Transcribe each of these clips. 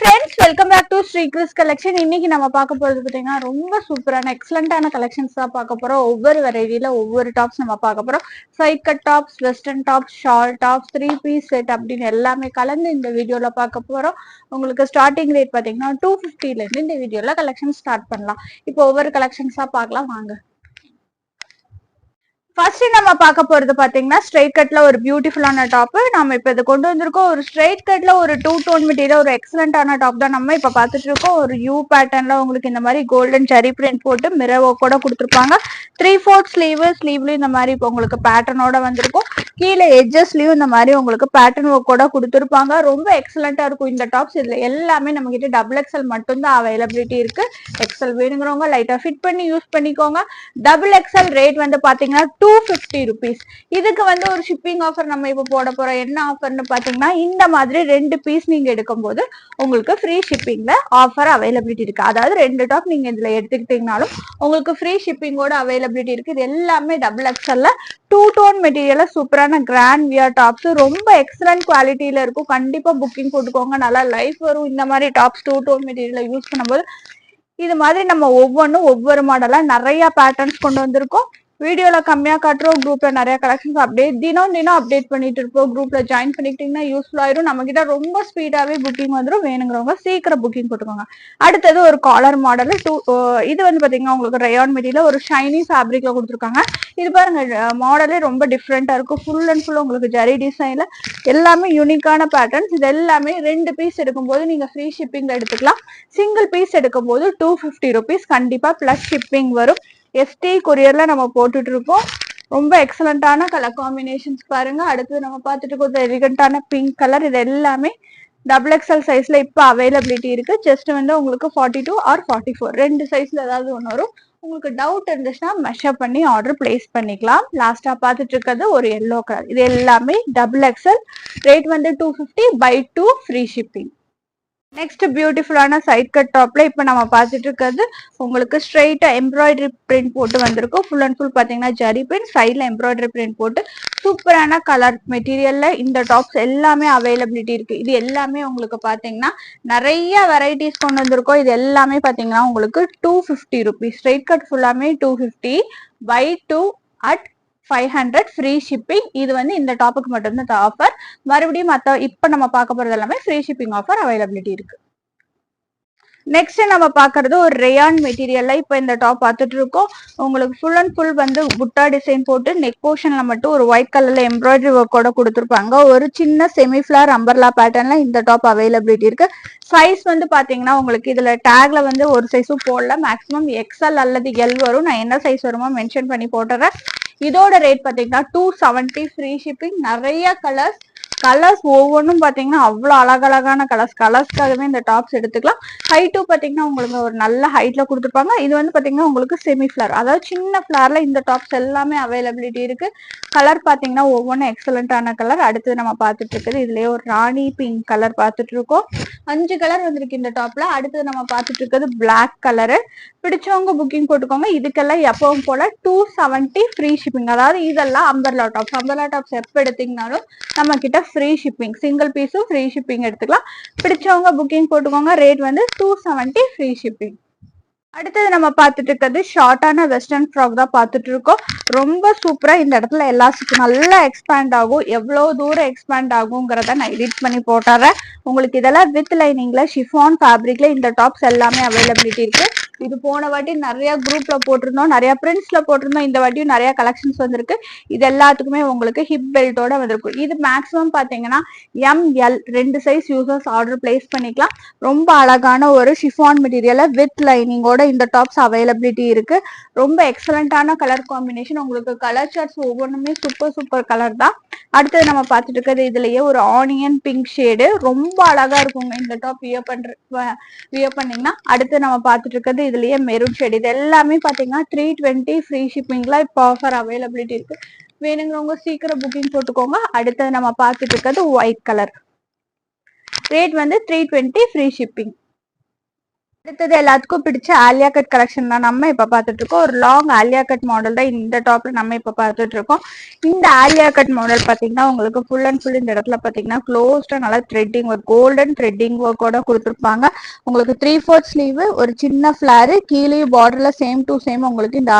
friends, welcome back to Sri Chris collection. இன்னைக்கு நம்ம பார்க்க போறது பாத்தீங்கன்னா ரொம்ப சூப்பரான எக்ஸலண்டான கலெக்ஷன்ஸ் தான் பார்க்க போறோம். ஒவ்வொரு வெரைட்டில ஒவ்வொரு டாப்ஸ் நம்ம பார்க்க போறோம். Side cut tops, western tops, shawl tops, 3 piece set அப்படின்னு எல்லாமே கலந்து இந்த வீடியோல பார்க்க போறோம். உங்களுக்கு ஸ்டார்டிங் ரேட் பாத்தீங்கன்னா 250ல இருந்து இந்த வீடியோல கலெக்ஷன் ஸ்டார்ட் பண்ணலாம். இப்போ ஒவ்வொரு கலெக்ஷன்ஸா பார்க்கலாம் வாங்க. ஃபர்ஸ்ட் நம்ம பார்க்க போறது பாத்தீங்கன்னா ஸ்ட்ரைட் கட்ல ஒரு பியூட்டிஃபுல்லான டாப். நம்ம இப்ப இதை கொண்டு வந்திருக்கோம். ஒரு ஸ்ட்ரைட் கட்ல ஒரு 2 டோன் மெட்டீரியல், ஒரு எக்ஸலண்டான டாப் தான் நம்ம இப்ப பாத்துட்டு இருக்கோம். ஒரு யூ பேட்டர்ன்ல உங்களுக்கு இந்த மாதிரி கோல்டன் ஜரி பிரிண்ட் போட்டு மிரர் ஒர்க் கூட கொடுத்துருப்பாங்க. 3/4 ஸ்லீவ்லயும் இந்த மாதிரி இப்போ உங்களுக்கு பேட்டர்னோட வந்திருக்கும். கீழே எட்ஜஸ்லயும் இந்த மாதிரி உங்களுக்கு பேட்டர்ன் ஒர்க் கூட கொடுத்துருப்பாங்க. ரொம்ப எக்ஸலண்டா இருக்கும் இந்த டாப்ஸ். இதுல எல்லாமே நம்ம கிட்ட டபுள் எக்ஸ்எல் மட்டும் தான் அவைலபிலிட்டி இருக்கு. எக்ஸ்எல் வேணுங்கிறவங்க லைட்டா ஃபிட் பண்ணி யூஸ் பண்ணிக்கோங்க. டபுள் எக்ஸ்எல் ரேட் வந்து பாத்தீங்கன்னா 250 rupees. இதுக்கு வந்து ஒரு ஷிப்பிங் ஆஃபர் நம்ம இப்ப போட போறோம். என்ன ஆஃபர்னு பாத்தீங்கன்னா இந்த மாதிரி 2 பீஸ் நீங்க எடுக்கும் போது உங்களுக்கு ஃப்ரீ ஷிப்பிங்ல ஆஃபர் அவைலபிலிட்டி இருக்கு. அதாவது 2 டாப் நீங்க இதுல எடுத்துக்கிட்டீங்கனாலும் உங்களுக்கு ஃப்ரீ ஷிப்பிங்கோட அவைலபிலிட்டி இருக்கு. இது எல்லாமே டபுள் எக்ஸ்எல்ல 2 டோன் மெட்டீரியல்ல சூப்பரான கிராண்ட் வியர் டாப்ஸ். ரொம்ப எக்ஸலன்ட் குவாலிட்டியில இருக்கும். கண்டிப்பா புக்கிங் போட்டுக்கோங்க. நல்லா லைஃப் வரும். இந்த மாதிரி டாப்ஸ் 2 டோன் மெட்டீரியல்ல யூஸ் பண்ணும்போது இது மாதிரி நம்ம ஒவ்வொன்றும் ஒவ்வொரு மாடலா நிறைய பேட்டர்ன்ஸ் கொண்டு வந்திருக்கோம். வீடியோல கம்மியா காட்டுறோம். குரூப்ல நிறைய கலெக்ஷன்ஸ் அப்டேட் தினம் அப்டேட் பண்ணிட்டு இருப்போம். குரூப்ல ஜாயின் பண்ணிக்கிட்டீங்கன்னா யூஸ்ஃபுல் ஆயிரும். நம்ம கிட்ட ரொம்ப ஸ்பீடாவே புக்கிங் வந்துடும். வேணுங்கிறவங்க சீக்கிரம் புக்கிங் போட்டுக்கோங்க. அடுத்தது ஒரு காலர் மாடல். இது வந்து பாத்தீங்கன்னா உங்களுக்கு ரயான் மெட்டீரியல் ஒரு ஷைனி ஃபேப்ரிக்ல கொடுத்துருக்காங்க. இது பாருங்க மாடலே ரொம்ப டிஃப்ரெண்டா இருக்கும். ஃபுல் அண்ட் ஃபுல் உங்களுக்கு ஜரி டிசைன்ல எல்லாமே யூனிக்கான பேட்டர்ன்ஸ். இது எல்லாமே 2 பீஸ் எடுக்கும்போது நீங்க ஃப்ரீ ஷிப்பிங்ல எடுத்துக்கலாம். சிங்கிள் பீஸ் எடுக்கும்போது 250 rupees கண்டிப்பா பிளஸ் ஷிப்பிங் வரும். எஸ்டி கொரியர்ல நம்ம போட்டுட்டு இருக்கோம். ரொம்ப எக்ஸலண்டான கலர் காம்பினேஷன்ஸ் பாருங்க. அடுத்து நம்ம பார்த்துட்டு இருக்கோம் எலிகண்டான பிங்க் கலர். இது எல்லாமே டபுள் எக்ஸ்எல் சைஸ்ல இப்ப அவைலபிலிட்டி இருக்கு. ஜஸ்ட் வந்து உங்களுக்கு 42 ஆர் 44 2 சைஸ்ல ஏதாவது ஒன்று வரும். உங்களுக்கு டவுட் இருந்துச்சுன்னா மெஷர் பண்ணி ஆர்டர் பிளேஸ் பண்ணிக்கலாம். லாஸ்டா பார்த்துட்டு இருக்கிறது ஒரு எல்லோ கலர். இது எல்லாமே டபுள் எக்ஸ்எல். ரேட் வந்து 250 by 2 ஃப்ரீ ஷிப்பிங். நெக்ஸ்ட் பியூட்டிஃபுல்லான சைட் கட் டாப்ல இப்ப நம்ம பார்த்துட்டு இருக்கிறது உங்களுக்கு ஸ்ட்ரெயிட்டா எம்ப்ராய்டரி பிரிண்ட் போட்டு வந்திருக்கும். ஃபுல் அண்ட் ஃபுல் பாத்தீங்கன்னா ஜரி பிரிண்ட், சைட்ல எம்ப்ராய்டரி பிரிண்ட் போட்டு சூப்பரான கலர் மெட்டீரியல்ல இந்த டாப்ஸ் எல்லாமே அவைலபிலிட்டி இருக்கு. இது எல்லாமே உங்களுக்கு பாத்தீங்கன்னா நிறைய வெரைட்டிஸ் கொண்டு வந்திருக்கோம். இது எல்லாமே பாத்தீங்கன்னா உங்களுக்கு 250 rupees. ஸ்ட்ரெயிட் கட் ஃபுல்லாமே 250 by 2 at 500 ஃப்ரீ ஷிப்பிங். இது வந்து இந்த டாப்புக்கு மட்டும்தான் ஆஃபர். மறுபடியும் மற்ற இப்ப நம்ம பார்க்க போறது எல்லாமே ஃப்ரீ ஷிப்பிங் ஆஃபர் அவைலபிலிட்டி இருக்கு. நெக்ஸ்ட் நம்ம பாக்குறது ஒரு ரேயான் மெட்டீரியல்ல இப்ப இந்த டாப் பார்த்துட்டு இருக்கோம். உங்களுக்கு ஃபுல் அண்ட் ஃபுல் வந்து புட்டா டிசைன் போட்டு நெக் போர்ஷன்ல மட்டும் ஒரு ஒயிட் கலர்ல எம்ப்ராய்டரி ஒர்க்கோட கொடுத்துருப்பாங்க. ஒரு சின்ன செமி ஃபிளார் அம்பர்லா பேட்டர்ன்ல இந்த டாப் அவைலபிலிட்டி இருக்கு. சைஸ் வந்து பாத்தீங்கன்னா உங்களுக்கு இதுல டேக்ல வந்து ஒரு சைஸும் போடல. மேக்ஸிமம் எக்ஸ்எல் அல்லது எல் வரும். நான் என்ன சைஸ் வருமோ மென்ஷன் பண்ணி போட்டுறேன். இதோட ரேட் பாத்தீங்கன்னா 270 ஃப்ரீ ஷிப்பிங். நிறைய கலர்ஸ் ஒவ்வொன்றும் பாத்தீங்கன்னா அவ்வளவு அழகழகான கலர்ஸ்க்காகவே இந்த டாப்ஸ் எடுத்துக்கலாம். ஹைட்டும் பாத்தீங்கன்னா உங்களுக்கு ஒரு நல்ல ஹைட்ல கொடுத்துருப்பாங்க. இது வந்து பாத்தீங்கன்னா உங்களுக்கு செமி ஃபிளார், அதாவது சின்ன ஃபிளார்ல இந்த டாப்ஸ் எல்லாமே அவைலபிலிட்டி இருக்கு. கலர் பாத்தீங்கன்னா ஒவ்வொன்றும் எக்ஸலண்டான கலர். அடுத்து நம்ம பார்த்துட்டு இருக்குது இதுலயே ஒரு ராணி பிங்க் கலர் பார்த்துட்டு இருக்கோம். 5 கலர் வந்திருக்கு இந்த டாப்ல. அடுத்து நம்ம பார்த்துட்டு இருக்கிறது பிளாக் கலரு. பிடிச்சவங்க புக்கிங் போட்டுக்கோங்க. இதுக்கெல்லாம் எப்பவும் போல 270 ஃப்ரீ ஷிப்பிங். அதாவது இதெல்லாம் அம்பர்லா டாப்ஸ் எப்ப எடுத்தீங்கனாலும் நம்ம கிட்ட ஃப்ரீ ஷிப்பிங். சிங்கிள் பீஸும் ஃப்ரீ ஷிப்பிங் எடுத்துக்கலாம். பிடிச்சவங்க புக்கிங் போட்டுக்கோங்க. ரேட் வந்து 270 ஃப்ரீ ஷிப்பிங். அடுத்தது நம்ம பார்த்துட்டு இருக்கிறது ஷார்ட்டான வெஸ்டர்ன் ஃப்ராக் தான் பார்த்துட்டு இருக்கோம். ரொம்ப சூப்பரா இந்த இடத்துல எலாஸ்டிக் நல்லா எக்ஸ்பேண்ட் ஆகும். எவ்வளவு தூரம் எக்ஸ்பேண்ட் ஆகுங்கிறத நான் எடிட் பண்ணி போட்டுறேன். உங்களுக்கு இதெல்லாம் வித் லைனிங்ல ஷிஃபான் ஃபேப்ரிக்ல இந்த டாப்ஸ் எல்லாமே அவைலபிலிட்டி இருக்கு. இது போன வாட்டி நிறைய குரூப்ல போட்டிருந்தோம், நிறைய பிரிண்ட்ஸ்ல போட்டிருந்தோம். இந்த வாட்டியும் நிறைய கலெக்ஷன்ஸ் வந்திருக்கு. இது எல்லாத்துக்குமே உங்களுக்கு ஹிப் பெல்ட்டோட வந்திருக்கும். இது மேக்ஸிமம் பாத்தீங்கன்னா ML 2 size users order place பண்ணிக்கலாம். ரொம்ப அழகான ஒரு ஷிஃபான் மெட்டீரியல் வித் லைனிங்கோட இந்த டாப்ஸ் அவைலபிலிட்டி இருக்கு. ரொம்ப எக்ஸலண்டான கலர் காம்பினேஷன். உங்களுக்கு கலர் சார்ட்ஸ் ஒவ்வொன்றுமே சூப்பர் கலர் தான். அடுத்தது நம்ம பார்த்துட்டு இருக்கிறது இதுலயே ஒரு ஆனியன் பிங்க் ஷேடு. ரொம்ப அழகா இருக்குங்க இந்த டாப் வியர் பண்ணீங்கன்னா. அடுத்து நம்ம பார்த்துட்டு இருக்கிறது இதுலயே மெரூன் ஷேடு. இது எல்லாமே பாத்தீங்கன்னா 320 ஃப்ரீ ஷிப்பிங்ல இப்போ ஆஃபர் அவைலபிலிட்டி இருக்கு. வேணுங்கிறவங்க சீக்கிரம் புக்கிங் போட்டுக்கோங்க. அடுத்தது நம்ம பார்த்துட்டு இருக்கிறது ஒயிட் கலர். ரேட் வந்து 320 ஃப்ரீ ஷிப்பிங். அடுத்தது எல்லாத்துக்கும் பிடிச்ச ஆலியா கட் கலெக்ஷன் தான் நம்ம இப்ப பாத்துட்டு இருக்கோம். ஒரு லாங் ஆலியா கட் மாடல் தான் இந்த டாப்ல நம்ம இப்ப பாத்துட்டு இருக்கோம். இந்த ஆலியா கட் மாடல் பாத்தீங்கன்னா உங்களுக்கு ஃபுல் அண்ட் ஃபுல் இந்த இடத்துல பாத்தீங்கன்னா க்ளோஸ்டா நல்லா த்ரெட்டிங் ஒர்க், கோல்டன் த்ரெட்டிங் ஒர்க்கோட கொடுத்துருப்பாங்க. உங்களுக்கு 3/4 ஸ்லீவ், ஒரு சின்ன ஃபிளாரு, கீழே பார்டர்ல சேம் டு சேம் உங்களுக்கு இந்த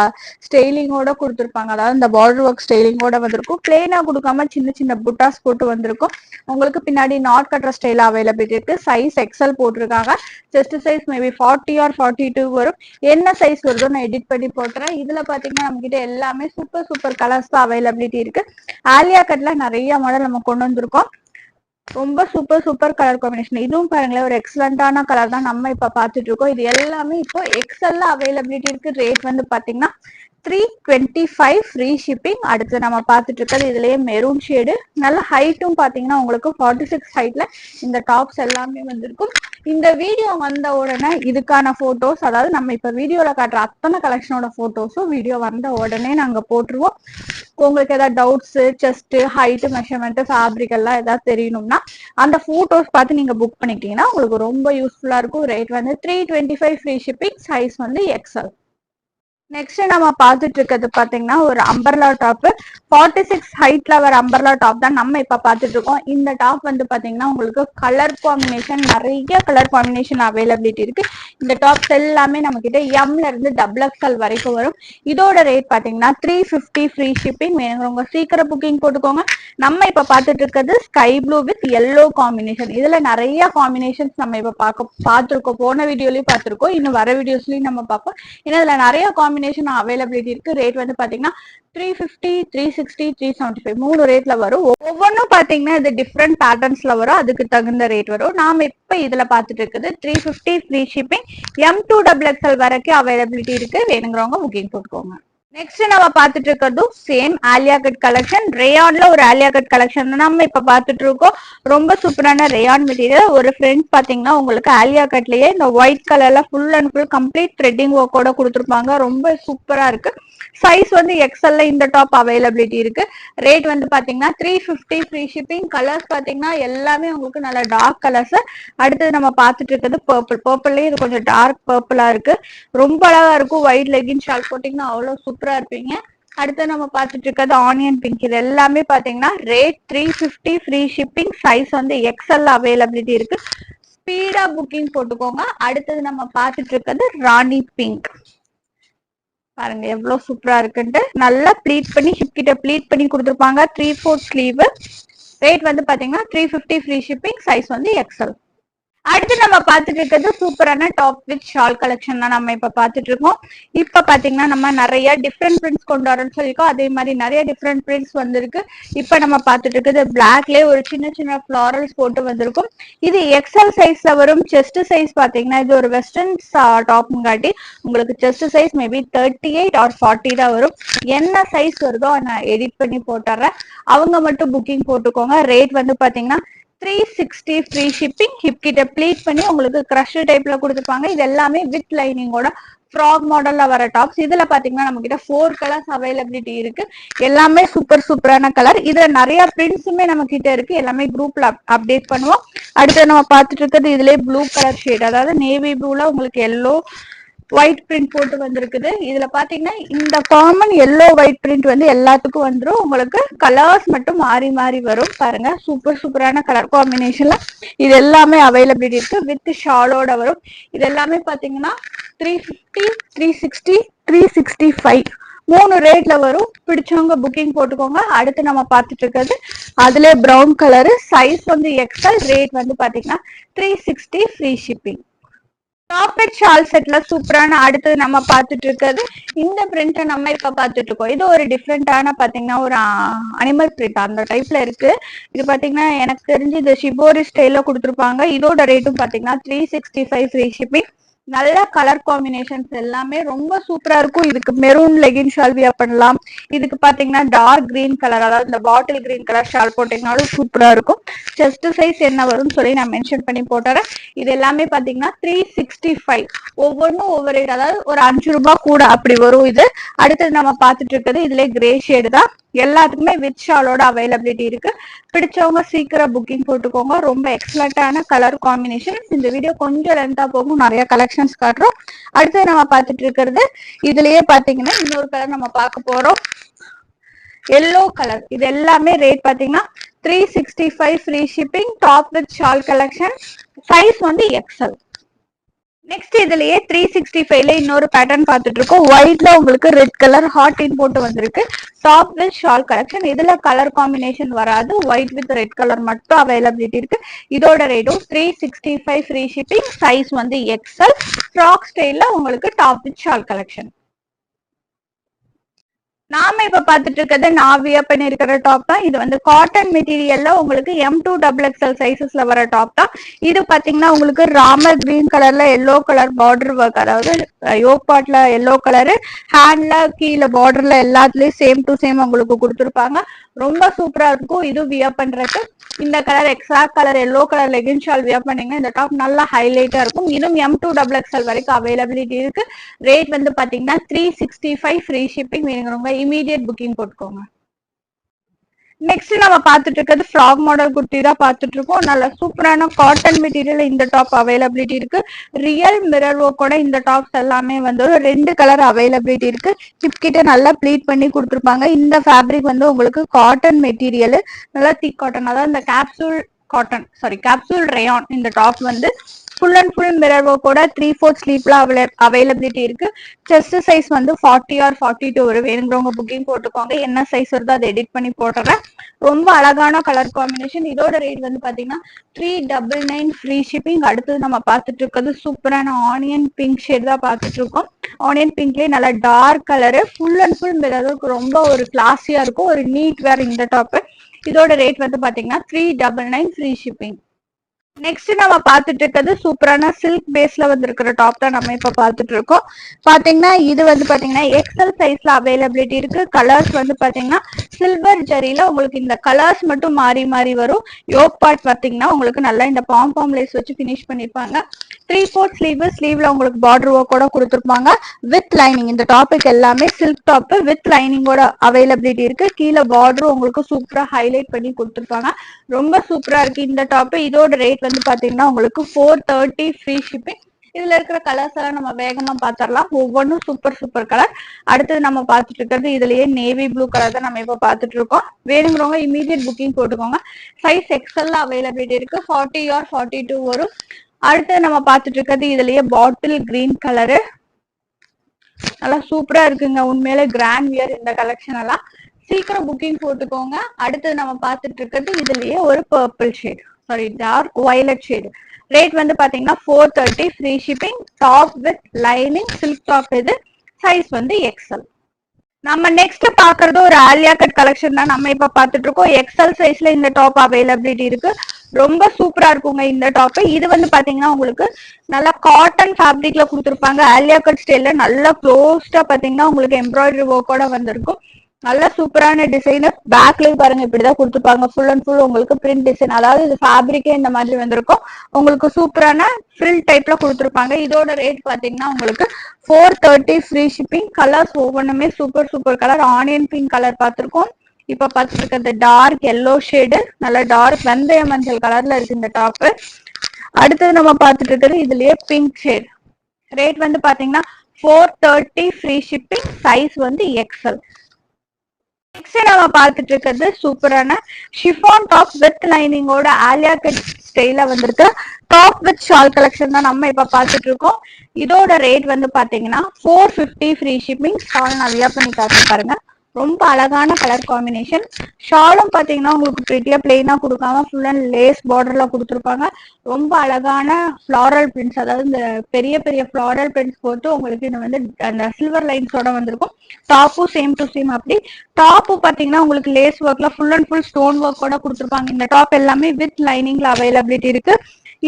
ஸ்டைலிங்கோட கொடுத்துருப்பாங்க. அதாவது இந்த பார்டர் ஒர்க் ஸ்டைலிங்கோட வந்திருக்கும். பிளெயினா கொடுக்காம சின்ன சின்ன புட்டாஸ் போட்டு வந்திருக்கும். உங்களுக்கு பின்னாடி நாட் கட்டுற ஸ்டைல் அவைலபிலிட்டி இருக்கு. சைஸ் எக்ஸல் போட்டிருக்காங்க. செஸ்ட் சைஸ் மேபி 40 or 42 வரும். என்ன சைஸ் வருதோ நான் எடிட் பண்ணி போட்டுறேன். இதுல பாத்தீங்கன்னா நம்ம கிட்ட எல்லாமே சூப்பர் சூப்பர் கலர்ஸ் தான் அவைலபிலிட்டி இருக்கு. ஆலியா கட்ல நிறைய மாடல் நம்ம கொண்டு வந்திருக்கோம். ரொம்ப சூப்பர் சூப்பர் கலர் காம்பினேஷன். இதுவும் பாருங்களேன் ஒரு எக்ஸலண்டான கலர் தான் நம்ம இப்ப பாத்துட்டு இருக்கோம். இது எல்லாமே இப்போ எக்ஸல்ல அவைலபிலிட்டி இருக்கு. ரேட் வந்து பாத்தீங்கன்னா 325 ஃப்ரீ ஷிப்பிங். அடுத்து நம்ம பார்த்துட்டு இருக்கிறது இதுலயே மெரூன் ஷேடு, நல்ல ஹைட்டும் பாத்தீங்கன்னா உங்களுக்கு 46 ஹைட்ல இந்த டாப்ஸ் எல்லாமே வந்திருக்கும். இந்த வீடியோ வந்த உடனே இதுக்கான போட்டோஸ், அதாவது நம்ம இப்ப வீடியோல காட்டுற அத்தனை கலெக்ஷனோட போட்டோஸும் வீடியோ வந்த உடனே நாங்க போட்டுருவோம். உங்களுக்கு ஏதாவது doubts, chest height, measurement, fabric எல்லாம் ஏதாவது தெரியணும்னா அந்த போட்டோஸ் பார்த்து நீங்க புக் பண்ணிக்கிட்டீங்கன்னா உங்களுக்கு ரொம்ப யூஸ்ஃபுல்லா இருக்கும். ரேட் வந்து 325 ஃப்ரீ ஷிப்பிங். சைஸ் வந்து எக்ஸல். நெக்ஸ்ட் நம்ம பார்த்துட்டு இருக்கிறது பாத்தீங்கன்னா ஒரு அம்பர்லா டாப். 46 ஹைட்ல வர அம்பர்லா டாப் தான் நம்ம இப்ப பார்த்துட்டு இருக்கோம். இந்த டாப் வந்து பாத்தீங்கன்னா உங்களுக்கு கலர் காம்பினேஷன், நிறைய கலர் காம்பினேஷன் அவைலபிலிட்டி இருக்கு. இந்த டாப்ஸ் எல்லாமே நம்ம கிட்ட எம்ல இருந்து XXL வரைக்கும் வரும். இதோட ரேட் பாத்தீங்கன்னா 350 ஃப்ரீ ஷிப்பிங். வேணுங்கிறவங்க சீக்கிரம் புக்கிங் போட்டுக்கோங்க. நம்ம இப்ப பார்த்துட்டு இருக்கிறது sky blue with yellow combination. இதுல நிறைய காம்பினேஷன்ஸ் நம்ம இப்ப பார்த்திருக்கோம். போன வீடியோலயும் பார்த்திருக்கோம், இன்னும் வர வீடியோஸ்லயும் நம்ம பார்ப்போம். ஏன்னா இதுல நிறைய அவைலபிலிட்டி இருக்கு. ரேட் வந்து பாத்தீங்கன்னா 350, 360, 375 மூணு ரேட்ல வரும். ஒவ்வொன்றும் பாத்தீங்கன்னா இது டிஃப்ரெண்ட் பேட்டர்ன்ஸ்ல வரும். அதுக்கு தகுந்த ரேட் வரும். நாம இப்ப இதுல பாத்துட்டு இருக்குது 350 ஃப்ரீ ஷிப்பிங். M2XXL வரைக்கும் அவைலபிலிட்டி இருக்கு. வேணுங்கிறவங்க புக்கிங் போட்டுக்கோங்க. நெக்ஸ்ட் நம்ம பாத்துட்டு இருக்கிறதும் சேம் ஆலியா கட் கலெக்ஷன். ரேயான்ல ஒரு ஆலியா கட் கலெக்ஷன் நம்ம இப்ப பாத்துட்டு இருக்கோம். ரொம்ப சூப்பரான ரேயான் மெட்டீரியல். ஒரு ஃப்ரெண்ட் பாத்தீங்கன்னா உங்களுக்கு ஆலியா கட்லயே இந்த ஒயிட் கலர்ல full and full complete threading ஒர்க்கோட கொடுத்துருப்பாங்க. ரொம்ப சூப்பரா இருக்கு. சைஸ் வந்து எக்ஸ்எல்ல இந்த டாப் அவைலபிலிட்டி இருக்கு. ரேட் வந்து பாத்தீங்கன்னா 350 ஃப்ரீ ஷிப்பிங். கலர்ஸ் பாத்தீங்கன்னா எல்லாமே உங்களுக்கு நல்ல டார்க் கலர்ஸ். அடுத்தது நம்ம பாத்துட்டு இருக்கிறது பர்பிள். பர்பிள்லயே இது கொஞ்சம் டார்க் பர்பிளா இருக்கு. ரொம்ப அழகா இருக்கும். ஒயிட் லெகின் ஷால் போட்டீங்கன்னா அவ்வளவு சூப்பரா இருப்பீங்க. அடுத்து நம்ம பாத்துட்டு இருக்கிறது ஆனியன் பிங்க். இது எல்லாமே பாத்தீங்கன்னா ரேட் 350 ஃப்ரீ ஷிப்பிங். சைஸ் வந்து எக்ஸ்எல்ல அவைலபிலிட்டி இருக்கு. ஸ்பீடா புக்கிங் போட்டுக்கோங்க. அடுத்தது நம்ம பாத்துட்டு இருக்கிறது ராணி பிங்க். பாருங்க எவ்வளவு சூப்பரா இருக்குன்ட்டு. நல்லா ப்ளீட் பண்ணி ஹிப் கிட்ட ப்ளீட் பண்ணி கொடுத்துருப்பாங்க. 3/4 ஸ்லீவ். ரேட் வந்து பாத்தீங்கன்னா 350 ஃப்ரீ ஷிப்பிங். சைஸ் வந்து எக்ஸ்எல். அடுத்து நம்ம பாத்துட்டு இருக்கிறது சூப்பரான டாப் வித் ஷால் கலெக்ஷன் தான் நம்ம இப்ப பாத்துட்டு இருக்கோம். இப்ப பாத்தீங்கன்னா நம்ம நிறைய டிஃப்ரெண்ட் பிரிண்ட்ஸ் கொண்டு வரோம்னு சொல்லியிருக்கோம். அதே மாதிரி நிறைய டிஃப்ரெண்ட் பிரிண்ட்ஸ் வந்திருக்கு. இப்ப நம்ம பாத்துட்டு இருக்கிறது பிளாக்லயே ஒரு சின்ன சின்ன ஃபிளாரல்ஸ் போட்டு வந்திருக்கும். இது எக்ஸ்எல் சைஸ்ல வரும். செஸ்ட் சைஸ் பாத்தீங்கன்னா இது ஒரு வெஸ்டர்ன் டாப்ங்காட்டி உங்களுக்கு செஸ்ட் சைஸ் மேபி 38 or 40 தான் வரும். என்ன சைஸ் வருதோ நான் எடிட் பண்ணி போட்டுறேன். அவங்க மட்டும் புக்கிங் போட்டுக்கோங்க. ரேட் வந்து பாத்தீங்கன்னா 360 ஃப்ரீ ஷிப்பிங். ஹிப் கிட்ட ப்ளீட் பண்ணி உங்களுக்கு கிரஷ் டைப்ல கொடுத்துருப்பாங்க. இது எல்லாமே வித் லைனிங்கோட ஃப்ராக் மாடல்ல வர டாப்ஸ். இதுல பாத்தீங்கன்னா நம்ம கிட்ட 4 கலர்ஸ் அவைலபிலிட்டி இருக்கு. எல்லாமே சூப்பர் சூப்பரான கலர். இதுல நிறைய பிரிண்ட்ஸுமே நம்ம கிட்ட இருக்கு. எல்லாமே குரூப்ல அப்டேட் பண்ணுவோம். அடுத்து நம்ம பாத்துட்டு இருக்கிறது இதுலயே ப்ளூ கலர் ஷேட், அதாவது நேவி ப்ளூல உங்களுக்கு எல்லோ ஒயிட் பிரிண்ட் போட்டு வந்திருக்குது. இதுல பாத்தீங்கன்னா இந்த காமன் எல்லோ ஒயிட் பிரிண்ட் வந்து எல்லாத்துக்கும் வந்துடும். உங்களுக்கு கலர்ஸ் மட்டும் மாறி மாறி வரும். பாருங்க சூப்பர் சூப்பரான கலர் காம்பினேஷன்ல இது எல்லாமே அவைலபிலிட்டி இருக்கு. வித் ஷாலோட வரும். இது எல்லாமே பாத்தீங்கன்னா 350, 360, 365 மூணு ரேட்ல வரும். பிடிச்சவங்க புக்கிங் போட்டுக்கோங்க. அடுத்து நம்ம பாத்துட்டு இருக்கிறது அதுல பிரவுன் கலரு. சைஸ் வந்து எக்ஸ்எல். ரேட் வந்து பாத்தீங்கன்னா 360 ஃப்ரீ ஷிப்பிங். டாப்பெட் ஷால் செட்ல சூப்பரான அடுத்து நம்ம பாத்துட்டு இருக்கிறது இந்த பிரிண்ட நம்ம இப்ப பாத்துட்டு இருக்கோம். இது ஒரு டிஃப்ரெண்டான பாத்தீங்கன்னா ஒரு அனிமல் பிரிண்ட் அந்த டைப்ல இருக்கு. இது பாத்தீங்கன்னா எனக்கு தெரிஞ்சு இது ஷிபோரி ஸ்டைல்ல கொடுத்துருப்பாங்க. இதோட ரேட்டும் பாத்தீங்கன்னா 365 ஃப்ரீ ஷிப்பிங். நல்ல கலர் காம்பினேஷன்ஸ் எல்லாமே ரொம்ப சூப்பரா இருக்கும். இதுக்கு மெரூன் லெகின் ஷால் வியர் பண்ணலாம். இதுக்கு பாத்தீங்கன்னா டார்க் கிரீன் கலர், அதாவது இந்த பாட்டில் கிரீன் கலர் ஷால் போட்டீங்கன்னாலும் சூப்பரா இருக்கும். செஸ்ட் சைஸ் என்ன வரும்னு சொல்லி நான் மென்ஷன் பண்ணி போட்டுறேன். இது எல்லாமே பாத்தீங்கன்னா 365. ஒவ்வொன்றும் ஒவ்வொரு ரேட், அதாவது ஒரு 5 ரூபாய் கூட அப்படி வரும் இது. அடுத்தது நம்ம பாத்துட்டு இருக்கிறது இதுல கிரே ஷேடு தான். எல்லாத்துக்குமே வித் ஷாலோட அவைலபிலிட்டி இருக்கு. பிடிச்சவங்க சீக்கிரம் புக்கிங் போட்டுக்கோங்க. ரொம்ப எக்ஸலண்டான கலர் காம்பினேஷன். இந்த வீடியோ கொஞ்சம் லென்த்தா போகும், நிறைய கலெக்ஷன்ஸ் காட்டுறோம். அடுத்து நம்ம பார்த்துட்டு இருக்கிறது இதுலயே பாத்தீங்கன்னா இன்னொரு கலர் நம்ம பார்க்க போறோம், எல்லோ கலர். இது எல்லாமே ரேட் பாத்தீங்கன்னா 365 free shipping, top with shawl collection, size வந்து எக்ஸல். நெக்ஸ்ட் இதுலயே 365ல இன்னொரு பேட்டர்ன் பார்த்துட்டு இருக்கோம். ஒயிட்ல உங்களுக்கு ரெட் கலர் ஹாட் இன் போட்டு வந்திருக்கு. Top with shawl collection. இதுல கலர் காம்பினேஷன் வராது, ஒயிட் வித் ரெட் கலர் மட்டும் அவைலபிலிட்டி இருக்கு. இதோட ரேட்டும் 365 ஃப்ரீ ஷிப்பிங், சைஸ் வந்து எக்ஸல். ஃப்ராக் ஸ்டைல்ல உங்களுக்கு டாப் வித் ஷால் கலெக்ஷன். நாம இப்ப பாத்துட்டு இருக்கிறது நான் வியர் பண்ணிருக்கிற டாப் தான். இது வந்து காட்டன் மெட்டீரியல்ல உங்களுக்கு M2 XXL சைசஸ்ல வர டாப் தான். இது பாத்தீங்கன்னா உங்களுக்கு ராமர் கிரீன் கலர்ல எல்லோ கலர் பார்டர் ஒர்க், அதாவது யோக் பார்ட்ல எல்லோ கலரு, ஹேண்ட்ல கீழே பார்டர்ல எல்லாத்துலயும் சேம் டு சேம் உங்களுக்கு கொடுத்துருப்பாங்க. ரொம்ப சூப்பரா இருக்கும் இது வியர் பண்றதுக்கு. இந்த colour exact colour yellow colour legging shawl wear பண்ணீங்கன்னா இந்த டாப் நல்லா ஹைலைட்டா இருக்கும். இன்னும் M2 XXL வரைக்கும் அவைலபிலிட்டி இருக்கு. ரேட் வந்து பாத்தீங்கன்னா 365 ஃப்ரீ ஷிப்பிங். வேணுங்கிறவங்க இமீடியட் புக்கிங் போட்டுக்கோங்க. நெக்ஸ்ட் நம்ம பார்த்துட்டு இருக்கிறது ஃப்ராக் மாடல் குர்த்தி தான் பார்த்துட்டு இருக்கோம். நல்ல சூப்பரான காட்டன் மெட்டீரியல் இந்த டாப் அவைலபிலிட்டி இருக்கு. ரியல் மிரர் ஒர்க்கோட இந்த டாப்ஸ் எல்லாமே வந்து ஒரு 2 கலர் அவைலபிலிட்டி இருக்கு. ஹிப் கிட்ட நல்லா ப்ளீட் பண்ணி கொடுத்துருப்பாங்க. இந்த ஃபேப்ரிக் வந்து உங்களுக்கு காட்டன் மெட்டீரியல், நல்லா திக் காட்டன், அதாவது இந்த கேப்சூல் ரேயான். இந்த டாப் வந்து ஃபுல் அண்ட் ஃபுல் மிரர் ஒர்க்கோட 3/4 ஸ்லீவ்ல அவைலபிலிட்டி இருக்கு. செஸ்ட் சைஸ் வந்து 40 or 42 வரும். வேணுங்கிறவங்க புக்கிங் போட்டுக்கோங்க. என்ன சைஸ் வருதோ அதை எடிட் பண்ணி போட்டுறேன். ரொம்ப அழகான கலர் காம்பினேஷன். இதோட ரேட் வந்து பாத்தீங்கன்னா 399 ஃப்ரீ ஷிப்பிங். அடுத்தது நம்ம பார்த்துட்டு இருக்கிறது சூப்பரான ஆனியன் பிங்க் ஷேட் தான் பார்த்துட்டு இருக்கோம். ஆனியன் பிங்க்லயே நல்லா dark colour, full and full mirror work, ரொம்ப ஒரு கிளாஸியா இருக்கும், ஒரு நீட் வேர் இந்த டாப். இதோட ரேட் வந்து பாத்தீங்கன்னா 399 ஃப்ரீ ஷிப்பிங். நெக்ஸ்ட் நம்ம பார்த்துட்டு இருக்கிறது சூப்பரான சில்க் பேஸ்ல வந்து இருக்கிற டாப் தான் நம்ம இப்ப பார்த்துட்டு இருக்கோம். பாத்தீங்கன்னா இது வந்து பாத்தீங்கன்னா எக்ஸல் சைஸ்ல அவைலபிலிட்டி இருக்கு. கலர்ஸ் வந்து பாத்தீங்கன்னா சில்வர் ஜரியில உங்களுக்கு இந்த கலர்ஸ் மட்டும் மாறி மாறி வரும். யோக் பார்ட் பாத்தீங்கன்னா உங்களுக்கு நல்லா இந்த பாம் லேஸ் வச்சு பினிஷ் பண்ணிருப்பாங்க. 3/4 ஸ்லீவ்ல உங்களுக்கு பார்டர் ஒர்க்கோட கொடுத்துருப்பாங்க வித் லைனிங். இந்த டாபிக் எல்லாமே சில்க் டாப் வித் லைனிங்கோட அவைலபிலிட்டி இருக்கு. கீழே பார்டரும் உங்களுக்கு சூப்பரா ஹைலைட் பண்ணி கொடுத்துருப்பாங்க. ரொம்ப சூப்பரா இருக்கு இந்த டாப். இதோட ரேட் வந்து பாத்தீங்கன்னா உங்களுக்கு 430 ஃப்ரீ ஷிப்பிங். இதுல இருக்கிற கலர்ஸ் எல்லாம் நம்ம வேகமா பாத்திரலாம். ஒவ்வொன்றும் சூப்பர் கலர். அடுத்தது நம்ம பார்த்துட்டு இருக்கிறது இதுலயே நேவி ப்ளூ கலர் தான் நம்ம இப்ப பார்த்துட்டு இருக்கோம். வேணுங்கிறவங்க இமீடியட் புக்கிங் போட்டுக்கோங்க. சைஸ் எக்ஸல்ல அவைலபிலிட்டி இருக்கு. 40 or 42 வரும். அடுத்தது நம்ம பார்த்துட்டு இருக்கிறது இதுலயே பாட்டில் கிரீன் கலரு, நல்லா சூப்பரா இருக்குங்க. உண்மையிலே கிராண்ட் வியர் இந்த கலெக்ஷன் எல்லாம். சீக்கிரம் புக்கிங் போட்டுக்கோங்க. அடுத்தது நம்ம பார்த்துட்டு இருக்கிறது இதுலயே ஒரு purple shade, dark violet shade. Rate வந்து பாத்தீங்கன்னா 430 free shipping. Top with lining silk top. இது சைஸ் வந்து எக்ஸல். நம்ம நெக்ஸ்ட் பாக்குறது ஒரு ஆலியா கட் கலெக்ஷன் தான் நம்ம இப்ப பாத்துட்டு இருக்கோம். எக்ஸல் சைஸ்ல இந்த டாப் அவைலபிலிட்டி இருக்கு. ரொம்ப சூப்பரா இருக்குங்க இந்த டாப். இது வந்து பாத்தீங்கன்னா உங்களுக்கு நல்லா காட்டன் ஃபேப்ரிக்ல கொடுத்துருப்பாங்க. ஆலியா கட் ஸ்டைல்ல நல்லா க்ளோஸ்டா பாத்தீங்கன்னா உங்களுக்கு எம்ப்ராய்டரி ஒர்க்கோட வந்திருக்கும். நல்ல சூப்பரான டிசைன். பேக்லயும் பாருங்க இப்படிதான் கொடுத்துருப்பாங்க. ஃபுல் அண்ட் ஃபுல் உங்களுக்கு பிரிண்ட் டிசைன், அதாவது இது ஃபேப்ரிக்கே இந்த மாதிரி வந்திருக்கும். உங்களுக்கு சூப்பரான ஃப்ரில் டைப்ல கொடுத்துருப்பாங்க. இதோட ரேட் பாத்தீங்கன்னா உங்களுக்கு 430 ஃப்ரீ ஷிப்பிங். கலர்ஸ் ஒவ்வொன்றுமே super colour. Onion pink colour பார்த்திருக்கோம். இப்ப பார்த்துட்டு இருக்கிறது டார்க் எல்லோ ஷேடு, நல்ல டார்க் வெந்தய மஞ்சள் கலர்ல இருக்கு இந்த டாப். அடுத்தது நம்ம பார்த்துட்டு இருக்கிறது இதுலயே பிங்க் ஷேட். ரேட் வந்து பாத்தீங்கன்னா 430 ஃப்ரீ ஷிப்பிங். சைஸ் வந்து எக்ஸல். நெக்ஸ்ட் நம்ம பார்த்துட்டு இருக்கிறது சூப்பரான ஷிஃபான் டாப் வித் லைனிங்கோட ஆலியா கட் ஸ்டைல வந்திருக்கு. டாப் வித் ஷால் கலெக்ஷன் தான் நம்ம இப்ப பார்த்துட்டு இருக்கோம். இதோட ரேட் வந்து பாத்தீங்கன்னா 450 ஃப்ரீ ஷிப்பிங். ஷால் நான் வியர் பண்ணி காட்டு பாருங்க. ரொம்ப அழகான கலர் காம்பினேஷன். ஷாலும் பாத்தீங்கன்னா உங்களுக்கு பிரிட்டியா பிளெயினா கொடுக்காம ஃபுல் அண்ட் லேஸ் பார்டர்ல கொடுத்துருப்பாங்க. ரொம்ப அழகான ஃபிளாரல் பிரிண்ட்ஸ், அதாவது இந்த பெரிய பெரிய ஃபிளாரல் பிரிண்ட்ஸ் போட்டு உங்களுக்கு இது வந்து அந்த சில்வர் லைன்ஸோட வந்திருக்கும். டாப்பும் சேம் டு சேம். அப்படி டாப்பு பாத்தீங்கன்னா உங்களுக்கு லேஸ் ஒர்க்ல ஃபுல் அண்ட் ஃபுல் ஸ்டோன் ஒர்க்கோட கொடுத்துருப்பாங்க. இந்த டாப் எல்லாமே வித் லைனிங்ல அவைலபிலிட்டி இருக்கு.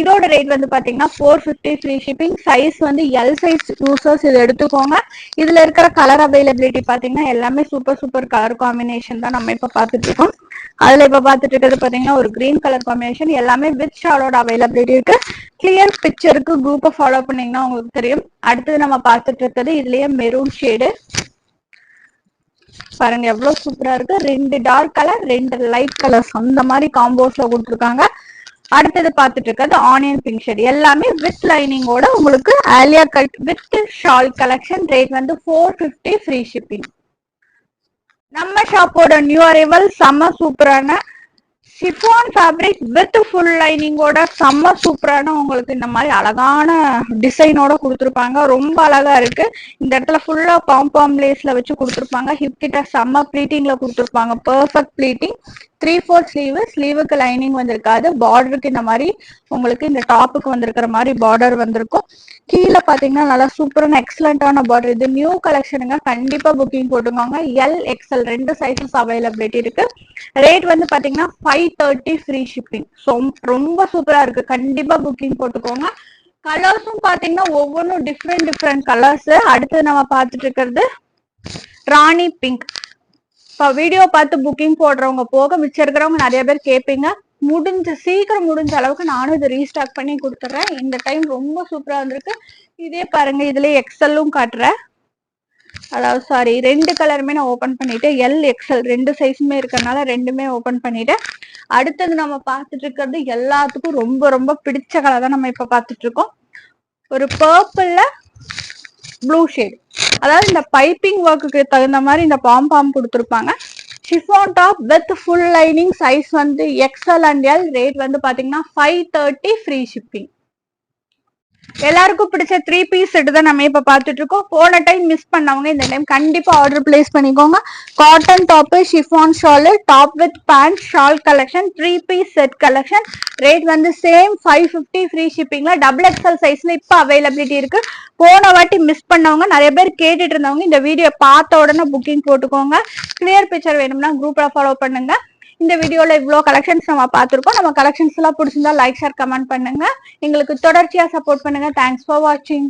இதோட ரேட் வந்து பாத்தீங்கன்னா 450 ஃப்ரீ ஷிப்பிங். சைஸ் வந்து எல் சைஸ் யூசர்ஸ் இது எடுத்துக்கோங்க. இதுல இருக்கிற கலர் அவைலபிலிட்டி பாத்தீங்கன்னா எல்லாமே சூப்பர் கலர் காம்பினேஷன் தான் நம்ம இப்ப பாத்துட்டு இருக்கோம். அதுல இப்ப பாத்துட்டு இருக்கிறது பாத்தீங்கன்னா ஒரு கிரீன் கலர் காம்பினேஷன். எல்லாமே வித் ஷாலோட அவைலபிலிட்டி இருக்கு. கிளியர் பிக்சருக்கு குரூப்பை ஃபாலோ பண்ணீங்கன்னா உங்களுக்கு தெரியும். அடுத்தது நம்ம பாத்துட்டு இருக்கிறது இதுலயே மெரூன் ஷேடு பாருங்க எவ்வளவு சூப்பரா இருக்கு. 2 டார்க் கலர் 2 லைட் கலர்ஸ் அந்த மாதிரி காம்போஸ்ல கொடுத்துருக்காங்க. அடுத்தது பார்த்துட்டு இருக்கிறது ஆனியன் பிங்க் ஷேட், எல்லாமே வித் லைனிங்கோட உங்களுக்கு Alia cut with shawl collection. Rate வந்து 450 ஃப்ரீ ஷிப்பிங். நம்ம ஷாப்போட நியூ அரைவல் செம்ம சூப்பரான ஷிஃபான் ஃபேப்ரிக் வித் ஃபுல் லைனிங்கோட செம்ம சூப்பரான உங்களுக்கு இந்த மாதிரி அழகான டிசைனோட கொடுத்துருப்பாங்க. ரொம்ப அழகா இருக்கு. இந்த இடத்துல ஃபுல்லா பாம் லேஸ்ல வச்சு கொடுத்துருப்பாங்க. ஹிப் கிட்ட செம்ம ப்ளீட்டிங்ல கொடுத்துருப்பாங்க. Perfect pleating. 3/4 ஸ்லீவ், ஸ்லீவுக்கு லைனிங் வந்திருக்காது. பார்டருக்கு இந்த மாதிரி உங்களுக்கு இந்த டாப்புக்கு வந்திருக்கிற மாதிரி பார்டர் வந்திருக்கும். கீழே பாத்தீங்கன்னா நல்லா சூப்பரான எக்ஸலண்டான பார்டர். இது நியூ கலெக்ஷனுங்க, கண்டிப்பா புக்கிங் போட்டுக்கோங்க. எல் எக்ஸ்எல் 2 சைஸஸ் அவைலபிலிட்டி இருக்கு. ரேட் வந்து பாத்தீங்கன்னா 530 ஃப்ரீ ஷிப்பிங். ரொம்ப சூப்பரா இருக்கு, கண்டிப்பா புக்கிங் போட்டுக்கோங்க. கலர்ஸும் பாத்தீங்கன்னா ஒவ்வொன்றும் டிஃப்ரெண்ட் கலர்ஸ். அடுத்து நம்ம பார்த்துட்டு இருக்கிறது ராணி பிங்க். இப்போ வீடியோ பார்த்து புக்கிங் போடுறவங்க போக மிச்சம் இருக்கிறவங்க நிறைய பேர் கேட்பீங்க. சீக்கிரம் முடிஞ்ச அளவுக்கு நானும் இதை ரீஸ்டாக் பண்ணி கொடுத்துட்றேன். இந்த டைம் ரொம்ப சூப்பரா இருந்திருக்கு. இதே பாருங்க, இதுல எக்ஸலும் காட்டுறேன். அதாவது சாரி, 2 கலருமே நான் ஓபன் பண்ணிட்டேன். எல் எக்ஸ்எல் 2 சைஸுமே இருக்கறனால ரெண்டுமே ஓபன் பண்ணிட்டேன். அடுத்தது நம்ம பார்த்துட்டு இருக்கிறது எல்லாத்துக்கும் ரொம்ப பிடிச்ச கலர் தான் நம்ம இப்ப பார்த்துட்டு இருக்கோம். ஒரு பர்பிள்ல ப்ளூ ஷேட், அதாவது இந்த பைப்பிங் ஒர்க்குக்கு தகுந்த மாதிரி இந்த பாம் கொடுத்துருப்பாங்க. Chiffon top with full lining. Size வந்து எக்ஸ்எல் அண்ட் எல். ரேட் வந்து பாத்தீங்கன்னா 530 ஃப்ரீ ஷிப்பிங். எல்லாருக்கும் பிடிச்ச 3 பீஸ் செட் தான் நம்ம இப்ப பாத்துட்டு இருக்கோம். போன டைம் மிஸ் பண்ணவங்க இந்த டைம் கண்டிப்பா ஆர்டர் பிளேஸ் பண்ணிக்கோங்க. Cotton top, chiffon shawl, top with pant, shawl collection, 3 piece set collection. Rate வந்து சேம் 550 ஃப்ரீ ஷிப்பிங்ல. டபுள் எக்ஸ்எல் சைஸ்ல இப்ப அவைலபிலிட்டி இருக்கு. போன வாட்டி மிஸ் பண்ணவங்க, நிறைய பேர் கேட்டுட்டு இருந்தவங்க இந்த வீடியோ பார்த்த உடனே புக்கிங் போட்டுக்கோங்க. கிளியர் பிக்சர் வேணும்னா குரூப்ல ஃபாலோ பண்ணுங்க. இந்த வீடியோல இவ்வளவு கலெக்ஷன்ஸ் நம்ம பார்த்திருக்கோம். நம்ம கலெக்ஷன்ஸ் எல்லாம் பிடிச்சிருந்தா லைக் ஷேர் கமெண்ட் பண்ணுங்க. எங்களுக்கு தொடர்ச்சியா சப்போர்ட் பண்ணுங்க. தேங்க்ஸ் ஃபார் வாட்சிங்.